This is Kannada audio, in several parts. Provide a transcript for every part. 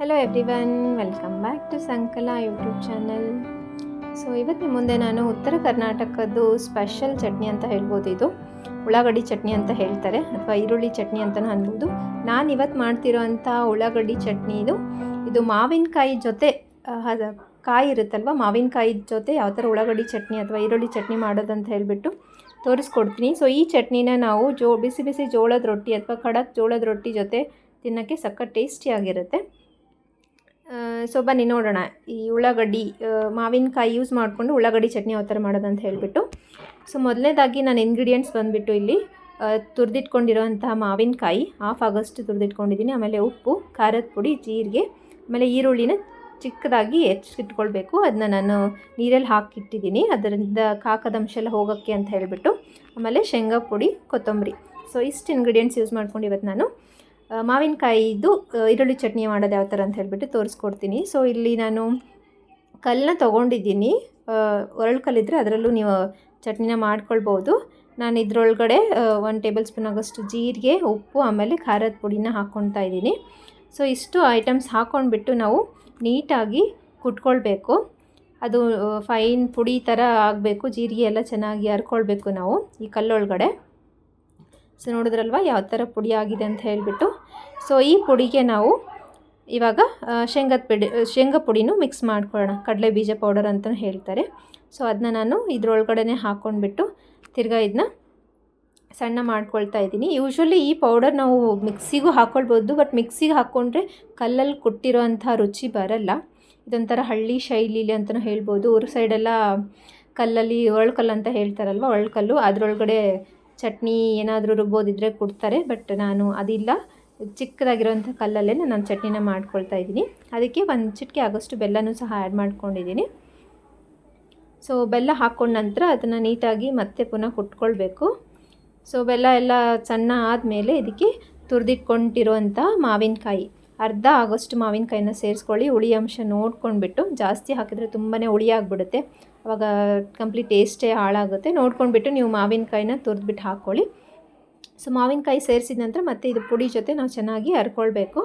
Hello everyone, welcome back to Sankala YouTube channel. So ಇವತ್ತು ನಿಮ್ಮ ಮುಂದೆ ನಾನು ಉತ್ತರ ಕರ್ನಾಟಕದ್ದು ಸ್ಪೆಷಲ್ ಚಟ್ನಿ ಅಂತ ಹೇಳ್ಬೋದು. ಇದು ಉಳ್ಳಾಗಡ್ಡಿ ಚಟ್ನಿ ಅಂತ ಹೇಳ್ತಾರೆ, ಅಥವಾ ಈರುಳ್ಳಿ ಚಟ್ನಿ ಅಂತಲೂ ಅನ್ಬೋದು. ನಾನು ಇವತ್ತು ಮಾಡ್ತಿರೋಂಥ ಉಳ್ಳಾಗಡ್ಡಿ ಚಟ್ನಿ ಇದು ಮಾವಿನಕಾಯಿ ಜೊತೆ ಕಾಯಿ ಇರುತ್ತಲ್ವ, ಮಾವಿನಕಾಯಿ ಜೊತೆ ಯಾವ ಥರ ಉಳ್ಳಾಗಡ್ಡಿ ಚಟ್ನಿ ಅಥವಾ ಈರುಳ್ಳಿ ಚಟ್ನಿ ಮಾಡೋದಂತ ಹೇಳಿಬಿಟ್ಟು ತೋರಿಸ್ಕೊಡ್ತೀನಿ. ಸೊ ಈ ಚಟ್ನಿನ ನಾವು ಬಿಸಿ ಬಿಸಿ ಜೋಳದ ರೊಟ್ಟಿ ಅಥವಾ ಖಡಕ್ ಜೋಳದ ರೊಟ್ಟಿ ಜೊತೆ ತಿನ್ನೋಕ್ಕೆ ಸಖತ್ ಟೇಸ್ಟಿಯಾಗಿರುತ್ತೆ. ಸೊ ಬನ್ನಿ ನೋಡೋಣ ಈ ಉಳ್ಳಾಗಡ್ಡಿ ಮಾವಿನಕಾಯಿ ಯೂಸ್ ಮಾಡಿಕೊಂಡು ಉಳ್ಳಾಗಡ್ಡಿ ಚಟ್ನಿ ಯಾವ ಥರ ಮಾಡೋದಂತ ಹೇಳಿಬಿಟ್ಟು. ಸೊ ಮೊದಲನೇದಾಗಿ ನಾನು ಇಂಗ್ರೀಡಿಯೆಂಟ್ಸ್ ಬಂದುಬಿಟ್ಟು ಇಲ್ಲಿ ತುರಿದಿಟ್ಕೊಂಡಿರೋಂತಹ ಮಾವಿನಕಾಯಿ ಹಾಫ್ ಆಗಷ್ಟು ತುರಿದಿಟ್ಕೊಂಡಿದ್ದೀನಿ. ಆಮೇಲೆ ಉಪ್ಪು, ಖಾರದ ಪುಡಿ, ಜೀರಿಗೆ, ಆಮೇಲೆ ಈರುಳ್ಳಿನ ಚಿಕ್ಕದಾಗಿ ಹೆಚ್ಚಿಟ್ಕೊಳ್ಬೇಕು. ಅದನ್ನ ನಾನು ನೀರಲ್ಲಿ ಹಾಕಿಟ್ಟಿದ್ದೀನಿ, ಅದರಿಂದ ಕಾಕದಂಶ ಎಲ್ಲ ಹೋಗೋಕ್ಕೆ ಅಂತ ಹೇಳಿಬಿಟ್ಟು. ಆಮೇಲೆ ಶೇಂಗಾ ಪುಡಿ, ಕೊತ್ತಂಬರಿ. ಸೊ ಇಷ್ಟು ಇಂಗ್ರೀಡಿಯೆಂಟ್ಸ್ ಯೂಸ್ ಮಾಡ್ಕೊಂಡು ಇವತ್ತು ನಾನು ಮಾವಿನಕಾಯಿದು ಈರುಳ್ಳಿ ಚಟ್ನಿ ಮಾಡೋದು ಯಾವ ಥರ ಅಂತ ಹೇಳಿಬಿಟ್ಟು ತೋರಿಸ್ಕೊಡ್ತೀನಿ. ಸೊ ಇಲ್ಲಿ ನಾನು ಕಲ್ಲನ್ನ ತೊಗೊಂಡಿದ್ದೀನಿ, ಒರಳು ಕಲ್ಲಿದ್ದರೆ ಅದರಲ್ಲೂ ನೀವು ಚಟ್ನಿನ ಮಾಡ್ಕೊಳ್ಬೋದು. ನಾನು ಇದರೊಳಗಡೆ 1 ಟೇಬಲ್ ಸ್ಪೂನ್ ಆಗೋಷ್ಟು ಜೀರಿಗೆ, ಉಪ್ಪು, ಆಮೇಲೆ ಖಾರದ ಪುಡಿನ ಹಾಕ್ಕೊಳ್ತಾ ಇದ್ದೀನಿ. ಸೊ ಇಷ್ಟು ಐಟಮ್ಸ್ ಹಾಕ್ಕೊಂಡ್ಬಿಟ್ಟು ನಾವು ನೀಟಾಗಿ ಕುಟ್ಕೊಳ್ಬೇಕು. ಅದು ಫೈನ್ ಪುಡಿ ಥರ ಆಗಬೇಕು, ಜೀರಿಗೆ ಎಲ್ಲ ಚೆನ್ನಾಗಿ ಹರ್ಕೊಳ್ಬೇಕು ನಾವು ಈ ಕಲ್ಲೊಳಗಡೆ. ಸೊ ನೋಡಿದ್ರಲ್ವ ಯಾವ ಥರ ಪುಡಿ ಆಗಿದೆ ಅಂತ ಹೇಳಿಬಿಟ್ಟು. ಸೊ ಈ ಪುಡಿಗೆ ನಾವು ಇವಾಗ ಶೇಂಗಾ ಪುಡಿನೂ ಮಿಕ್ಸ್ ಮಾಡ್ಕೊಳ್ಳೋಣ. ಕಡಲೆ ಬೀಜ ಪೌಡರ್ ಅಂತಲೂ ಹೇಳ್ತಾರೆ. ಸೊ ಅದನ್ನ ನಾನು ಇದ್ರೊಳಗಡೆ ಹಾಕ್ಕೊಂಡ್ಬಿಟ್ಟು ತಿರ್ಗಾ ಇದನ್ನ ಸಣ್ಣ ಮಾಡ್ಕೊಳ್ತಾ ಇದ್ದೀನಿ. ಯೂಶ್ವಲಿ ಈ ಪೌಡರ್ ನಾವು ಮಿಕ್ಸಿಗೂ ಹಾಕ್ಕೊಳ್ಬೋದು, ಬಟ್ ಮಿಕ್ಸಿಗೆ ಹಾಕ್ಕೊಂಡ್ರೆ ಕಲ್ಲಲ್ಲಿ ಕುಟ್ಟಿರೋ ಅಂಥ ರುಚಿ ಬರಲ್ಲ. ಇದೊಂಥರ ಹಳ್ಳಿ ಶೈಲಿಲಿ ಅಂತಲೂ ಹೇಳ್ಬೋದು. ಊರ ಸೈಡೆಲ್ಲ ಕಲ್ಲಲ್ಲಿ ಒರಳ್ಕಲ್ಲು ಅಂತ ಹೇಳ್ತಾರಲ್ವ, ಒರಳ್ಕಲ್ಲು ಅದರೊಳಗಡೆ ಚಟ್ನಿ ಏನಾದರೂ ರುಬ್ಬೋದಿದ್ರೆ ಕೊಡ್ತಾರೆ. ಬಟ್ ನಾನು ಅದಿಲ್ಲ, ಚಿಕ್ಕದಾಗಿರೋಂಥ ಕಲ್ಲಲ್ಲೇ ನಾನು ಚಟ್ನಿನ ಮಾಡ್ಕೊಳ್ತಾ ಇದ್ದೀನಿ. ಅದಕ್ಕೆ 1 ಚಿಟಿಕೆ ಆಗೋಷ್ಟು ಬೆಲ್ಲನೂ ಸಹ ಆ್ಯಡ್ ಮಾಡ್ಕೊಂಡಿದ್ದೀನಿ. ಸೊ ಬೆಲ್ಲ ಹಾಕ್ಕೊಂಡ ನಂತರ ಅದನ್ನು ನೀಟಾಗಿ ಮತ್ತೆ ಪುನಃ ಕುಟ್ಕೊಳ್ಬೇಕು. ಸೊ ಬೆಲ್ಲ ಎಲ್ಲ ಸಣ್ಣ ಆದಮೇಲೆ ಇದಕ್ಕೆ ತುರಿದಿಟ್ಕೊಂಡಿರುವಂಥ ಮಾವಿನಕಾಯಿ ಅರ್ಧ ಆಗೋಷ್ಟು ಮಾವಿನಕಾಯಿನ ಸೇರಿಸ್ಕೊಳ್ಳಿ. ಹುಳಿ ಅಂಶ ನೋಡ್ಕೊಂಡ್ಬಿಟ್ಟು, ಜಾಸ್ತಿ ಹಾಕಿದರೆ ತುಂಬಾ ಹುಳಿ ಆಗಿಬಿಡುತ್ತೆ, ಆವಾಗ ಕಂಪ್ಲೀಟ್ ಟೇಸ್ಟೇ ಹಾಳಾಗುತ್ತೆ. ನೋಡ್ಕೊಂಡ್ಬಿಟ್ಟು ನೀವು ಮಾವಿನಕಾಯಿನ ತುರಿದ್ಬಿಟ್ಟು ಹಾಕ್ಕೊಳ್ಳಿ. ಸೊ ಮಾವಿನಕಾಯಿ ಸೇರಿಸಿದ ನಂತರ ಮತ್ತೆ ಇದು ಪುಡಿ ಜೊತೆ ನಾವು ಚೆನ್ನಾಗಿ ಹರ್ಕೊಳ್ಬೇಕು.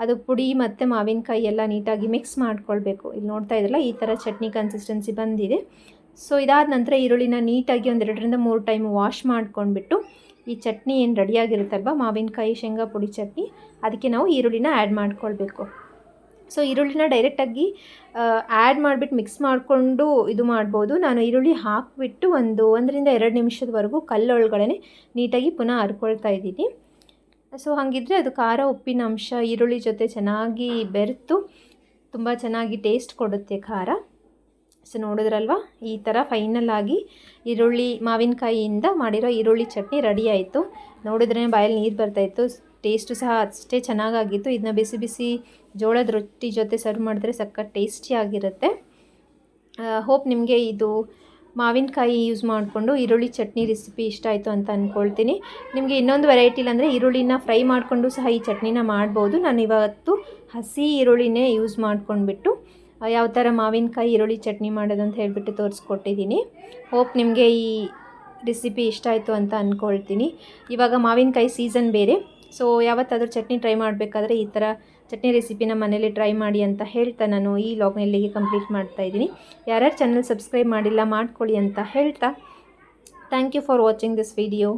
ಅದು ಪುಡಿ ಮತ್ತು ಮಾವಿನಕಾಯಿ ಎಲ್ಲ ನೀಟಾಗಿ ಮಿಕ್ಸ್ ಮಾಡ್ಕೊಳ್ಬೇಕು. ಇಲ್ಲಿ ನೋಡ್ತಾ ಇದ್ರಲ್ಲ, ಈ ಥರ ಚಟ್ನಿ ಕನ್ಸಿಸ್ಟೆನ್ಸಿ ಬಂದಿದೆ. ಸೊ ಇದಾದ ನಂತರ ಈರುಳ್ಳಿನ ನೀಟಾಗಿ 1 2 3 ಟೈಮ್ ವಾಶ್ ಮಾಡ್ಕೊಂಡ್ಬಿಟ್ಟು ಈ ಚಟ್ನಿ ಏನು ರೆಡಿಯಾಗಿರುತ್ತಲ್ವ, ಮಾವಿನಕಾಯಿ ಶೇಂಗಾ ಪುಡಿ ಚಟ್ನಿ, ಅದಕ್ಕೆ ನಾವು ಈರುಳ್ಳಿನ ಆ್ಯಡ್ ಮಾಡ್ಕೊಳ್ಬೇಕು. ಸೊ ಈರುಳ್ಳಿನ ಡೈರೆಕ್ಟಾಗಿ ಆ್ಯಡ್ ಮಾಡಿಬಿಟ್ಟು ಮಿಕ್ಸ್ ಮಾಡಿಕೊಂಡು ಇದು ಮಾಡ್ಬೋದು. ನಾನು ಈರುಳ್ಳಿ ಹಾಕಿಬಿಟ್ಟು 1 ರಿಂದ 2 ನಿಮಿಷದವರೆಗೂ ಕಲ್ಲೊಳಗಡೆ ನೀಟಾಗಿ ಪುನಃ ಹರ್ಕೊಳ್ತಾ ಇದ್ದೀನಿ. ಸೊ ಹಾಗಿದ್ರೆ ಅದು ಖಾರ ಉಪ್ಪಿನ ಅಂಶ ಈರುಳ್ಳಿ ಜೊತೆ ಚೆನ್ನಾಗಿ ಬೆರೆತು ತುಂಬ ಚೆನ್ನಾಗಿ ಟೇಸ್ಟ್ ಕೊಡುತ್ತೆ ಖಾರ. ಸೊ ನೋಡಿದ್ರಲ್ವ, ಈ ಥರ ಫೈನಲಾಗಿ ಈರುಳ್ಳಿ ಮಾವಿನಕಾಯಿಯಿಂದ ಮಾಡಿರೋ ಈರುಳ್ಳಿ ಚಟ್ನಿ ರೆಡಿ ಆಯಿತು. ನೋಡಿದ್ರೇ ಬಾಯಲ್ಲಿ ನೀರು ಬರ್ತಾಯಿತ್ತು. ಟೇಸ್ಟು ಸಹ ಅಷ್ಟೇ ಚೆನ್ನಾಗಾಗಿತ್ತು. ಇದನ್ನ ಬಿಸಿ ಬಿಸಿ ಜೋಳದ ರೊಟ್ಟಿ ಜೊತೆ ಸರ್ವ್ ಮಾಡಿದ್ರೆ ಸಖತ್ ಟೇಸ್ಟಿಯಾಗಿರುತ್ತೆ. ಹೋಪ್ ನಿಮಗೆ ಇದು ಮಾವಿನಕಾಯಿ ಯೂಸ್ ಮಾಡಿಕೊಂಡು ಈರುಳ್ಳಿ ಚಟ್ನಿ ರೆಸಿಪಿ ಇಷ್ಟ ಆಯಿತು ಅಂತ ಅಂದ್ಕೊಳ್ತೀನಿ. ನಿಮಗೆ ಇನ್ನೊಂದು ವೆರೈಟಿ ಅಂದರೆ ಈರುಳ್ಳಿನ ಫ್ರೈ ಮಾಡಿಕೊಂಡು ಸಹ ಈ ಚಟ್ನಿನ ಮಾಡ್ಬೋದು. ನಾನು ಇವತ್ತು ಹಸಿ ಈರುಳ್ಳಿನೇ ಯೂಸ್ ಮಾಡ್ಕೊಂಡ್ಬಿಟ್ಟು ಯಾವ ಥರ ಮಾವಿನಕಾಯಿ ಈರುಳ್ಳಿ ಚಟ್ನಿ ಮಾಡೋದು ಅಂತ ಹೇಳಿಬಿಟ್ಟು ತೋರಿಸ್ಕೊಟ್ಟಿದ್ದೀನಿ. ಹೋಪ್ ನಿಮಗೆ ಈ ರೆಸಿಪಿ ಇಷ್ಟ ಆಯಿತು ಅಂತ ಅಂದ್ಕೊಳ್ತೀನಿ. ಇವಾಗ ಮಾವಿನಕಾಯಿ ಸೀಸನ್ ಬೇರೆ. ಸೊ ಯಾವತ್ತಾದರೂ ಚಟ್ನಿ ಟ್ರೈ ಮಾಡಬೇಕಾದ್ರೆ ಈ ಥರ ಚಟ್ನಿ ರೆಸಿಪಿನ ಮನೇಲಿ ಟ್ರೈ ಮಾಡಿ ಅಂತ ಹೇಳ್ತಾ ನಾನು ಈ ವ್ಲಾಗ್ನ ಇಲ್ಲಿಗೆ ಕಂಪ್ಲೀಟ್ ಮಾಡ್ತಾಯಿದ್ದೀನಿ. ಯಾರ್ಯಾರು ಚಾನಲ್ ಸಬ್ಸ್ಕ್ರೈಬ್ ಮಾಡಿಲ್ಲ ಮಾಡ್ಕೊಳ್ಳಿ ಅಂತ ಹೇಳ್ತಾ, thank you for watching this video.